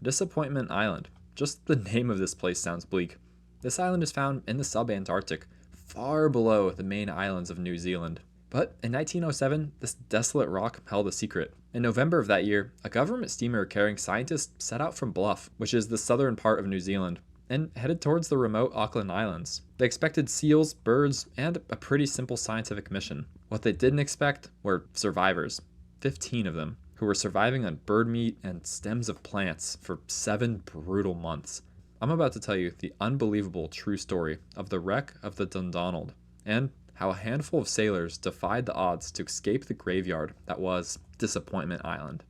Disappointment Island. Just the name of this place sounds bleak. This island is found in the sub-Antarctic, far below the main islands of New Zealand. But in 1907, this desolate rock held a secret. In November of that year, a government steamer carrying scientists set out from Bluff, which is the southern part of New Zealand, and headed towards the remote Auckland Islands. They expected seals, birds, and a pretty simple scientific mission. What they didn't expect were survivors, 15 of them, who were surviving on bird meat and stems of plants for 7 brutal months. I'm about to tell you the unbelievable true story of the wreck of the Dundonald, and how a handful of sailors defied the odds to escape the graveyard that was Disappointment Island.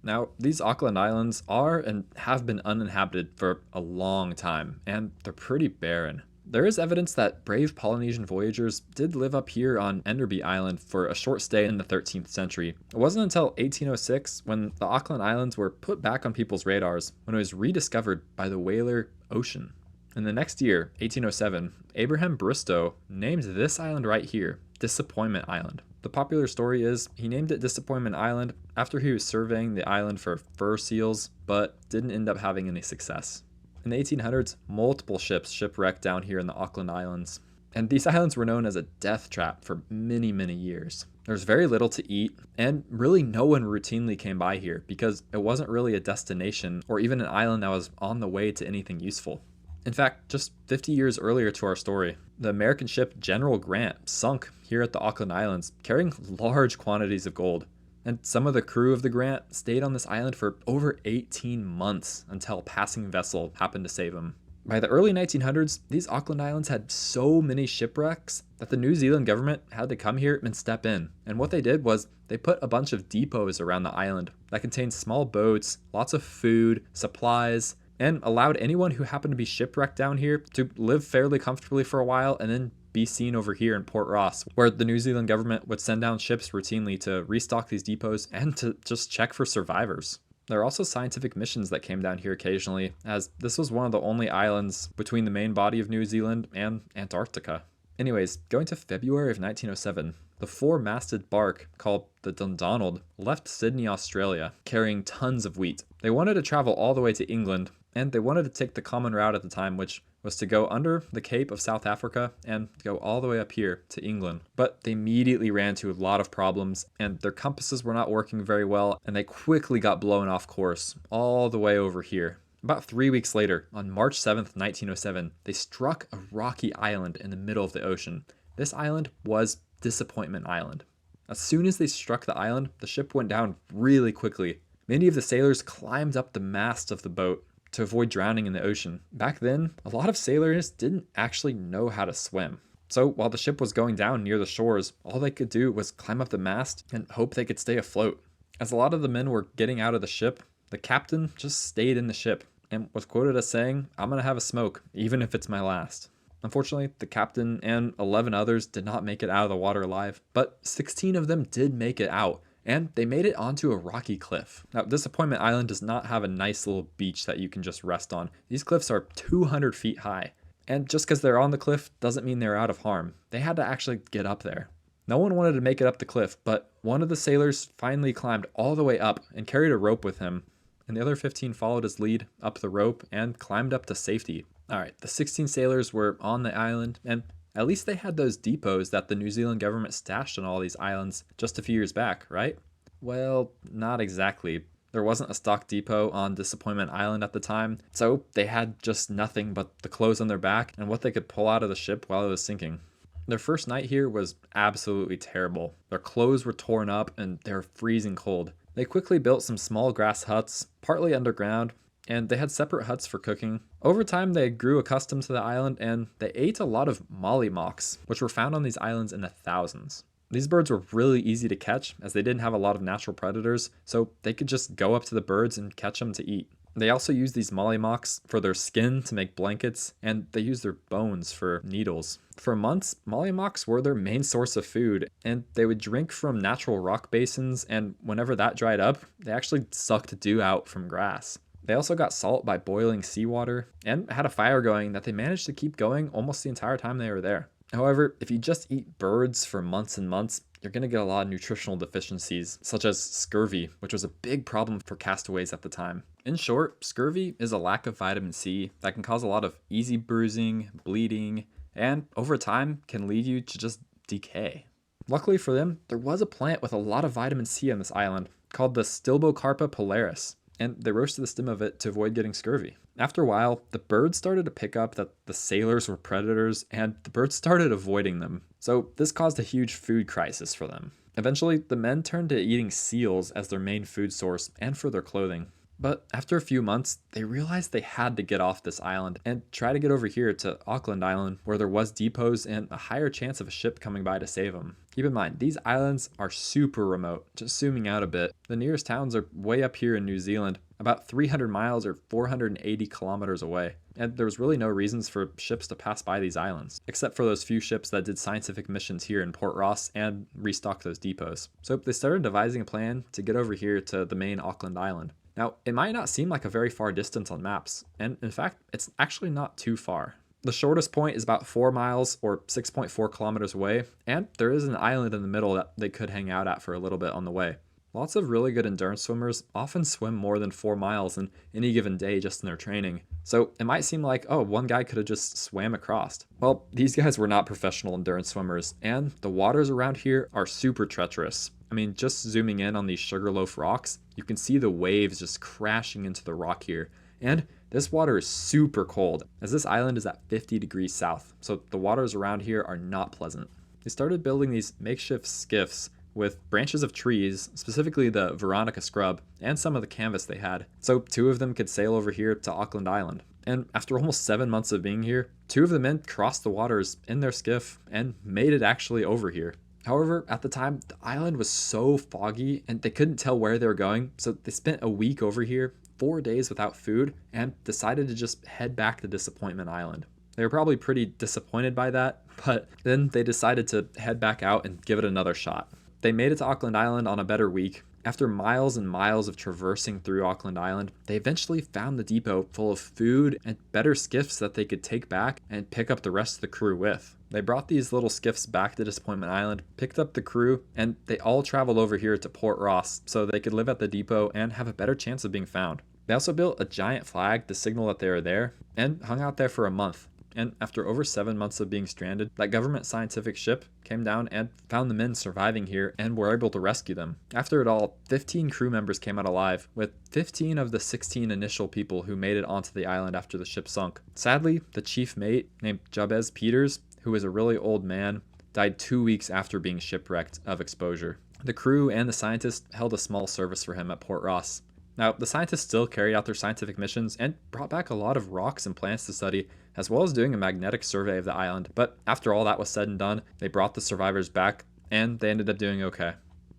Now, these Auckland Islands are and have been uninhabited for a long time, and they're pretty barren. There is evidence that brave Polynesian voyagers did live up here on Enderby Island for a short stay in the 13th century. It wasn't until 1806 when the Auckland Islands were put back on people's radars when it was rediscovered by the whaler Ocean. In the next year, 1807, Abraham Bristow named this island right here Disappointment Island. The popular story is he named it Disappointment Island after he was surveying the island for fur seals, but didn't end up having any success. In the 1800s, multiple ships shipwrecked down here in the Auckland Islands, and these islands were known as a death trap for many, many years. There's very little to eat, and really no one routinely came by here because it wasn't really a destination or even an island that was on the way to anything useful. In fact, just 50 years earlier to our story, the American ship General Grant sunk here at the Auckland Islands carrying large quantities of gold. And some of the crew of the Grant stayed on this island for over 18 months until a passing vessel happened to save them. By the early 1900s, these Auckland Islands had so many shipwrecks that the New Zealand government had to come here and step in. And what they did was they put a bunch of depots around the island that contained small boats, lots of food, supplies, and allowed anyone who happened to be shipwrecked down here to live fairly comfortably for a while and then be seen over here in Port Ross, where the New Zealand government would send down ships routinely to restock these depots and to just check for survivors. There are also scientific missions that came down here occasionally, as this was one of the only islands between the main body of New Zealand and Antarctica. Anyways, going to February of 1907, the 4-masted bark called the Dundonald left Sydney, Australia, carrying tons of wheat. They wanted to travel all the way to England, and they wanted to take the common route at the time, which was to go under the Cape of South Africa and go all the way up here to England. But they immediately ran into a lot of problems, and their compasses were not working very well, and they quickly got blown off course all the way over here. About 3 weeks later, on March 7th, 1907, they struck a rocky island in the middle of the ocean. This island was Disappointment Island. As soon as they struck the island, the ship went down really quickly. Many of the sailors climbed up the mast of the boat to avoid drowning in the ocean. Back then, a lot of sailors didn't actually know how to swim. So while the ship was going down near the shores, all they could do was climb up the mast and hope they could stay afloat. As a lot of the men were getting out of the ship, the captain just stayed in the ship and was quoted as saying, "I'm gonna have a smoke, even if it's my last." Unfortunately, the captain and 11 others did not make it out of the water alive, but 16 of them did make it out, and they made it onto a rocky cliff. Now, Disappointment Island does not have a nice little beach that you can just rest on. These cliffs are 200 feet high, and just because they're on the cliff doesn't mean they're out of harm. They had to actually get up there. No one wanted to make it up the cliff, but one of the sailors finally climbed all the way up and carried a rope with him, and the other 15 followed his lead up the rope and climbed up to safety. Alright, the 16 sailors were on the island, and at least they had those depots that the New Zealand government stashed on all these islands just a few years back, right? Well, not exactly. There wasn't a stock depot on Disappointment Island at the time, so they had just nothing but the clothes on their back and what they could pull out of the ship while it was sinking. Their first night here was absolutely terrible. Their clothes were torn up and they were freezing cold. They quickly built some small grass huts, partly underground, and they had separate huts for cooking. Over time, they grew accustomed to the island, and they ate a lot of mollymawks, which were found on these islands in the thousands. These birds were really easy to catch, as they didn't have a lot of natural predators, so they could just go up to the birds and catch them to eat. They also used these mollymawks for their skin to make blankets, and they used their bones for needles. For months, mollymawks were their main source of food, and they would drink from natural rock basins, and whenever that dried up, they actually sucked dew out from grass. They also got salt by boiling seawater and had a fire going that they managed to keep going almost the entire time they were there. However, if you just eat birds for months and months, you're going to get a lot of nutritional deficiencies, such as scurvy, which was a big problem for castaways at the time. In short, scurvy is a lack of vitamin C that can cause a lot of easy bruising, bleeding, and over time can lead you to just decay. Luckily for them, there was a plant with a lot of vitamin C on this island called the Stilbocarpa polaris, and they roasted the stem of it to avoid getting scurvy. After a while, the birds started to pick up that the sailors were predators, and the birds started avoiding them. So this caused a huge food crisis for them. Eventually, the men turned to eating seals as their main food source and for their clothing. But after a few months, they realized they had to get off this island and try to get over here to Auckland Island, where there was depots and a higher chance of a ship coming by to save them. Keep in mind, these islands are super remote. Just zooming out a bit, the nearest towns are way up here in New Zealand, about 300 miles or 480 kilometers away. And there was really no reasons for ships to pass by these islands, except for those few ships that did scientific missions here in Port Ross and restocked those depots. So they started devising a plan to get over here to the main Auckland Island. Now, it might not seem like a very far distance on maps, and in fact, it's actually not too far. The shortest point is about 4 miles or 6.4 kilometers away, and there is an island in the middle that they could hang out at for a little bit on the way. Lots of really good endurance swimmers often swim more than 4 miles in any given day just in their training. So it might seem like, oh, one guy could have just swam across. Well, these guys were not professional endurance swimmers, and the waters around here are super treacherous. I mean, just zooming in on these sugarloaf rocks, you can see the waves just crashing into the rock here. And this water is super cold, as this island is at 50 degrees south, so the waters around here are not pleasant. They started building these makeshift skiffs with branches of trees, specifically the Veronica scrub, and some of the canvas they had, so 2 of them could sail over here to Auckland Island. And after almost 7 months of being here, 2 of the men crossed the waters in their skiff and made it actually over here. However, at the time, the island was so foggy and they couldn't tell where they were going, so they spent a week over here, 4 days without food, and decided to just head back to Disappointment Island. They were probably pretty disappointed by that, but then they decided to head back out and give it another shot. They made it to Auckland Island on a better week. After miles and miles of traversing through Auckland Island, they eventually found the depot full of food and better skiffs that they could take back and pick up the rest of the crew with. They brought these little skiffs back to Disappointment Island, picked up the crew, and they all traveled over here to Port Ross so they could live at the depot and have a better chance of being found. They also built a giant flag to signal that they were there and hung out there for a month. And after over 7 months of being stranded, that government scientific ship came down and found the men surviving here and were able to rescue them. After it all, 15 crew members came out alive, with 15 of the 16 initial people who made it onto the island after the ship sunk. Sadly, the chief mate, named Jabez Peters, who was a really old man, died 2 weeks after being shipwrecked of exposure. The crew and the scientists held a small service for him at Port Ross. Now, the scientists still carried out their scientific missions and brought back a lot of rocks and plants to study, as well as doing a magnetic survey of the island. But after all that was said and done, they brought the survivors back, and they ended up doing okay.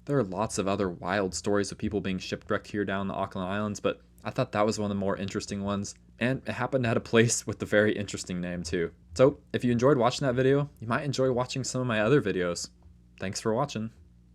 There are lots of other wild stories of people being shipwrecked here down the Auckland Islands, but I thought that was one of the more interesting ones, and it happened to have a place with a very interesting name too. So if you enjoyed watching that video, you might enjoy watching some of my other videos. Thanks for watching.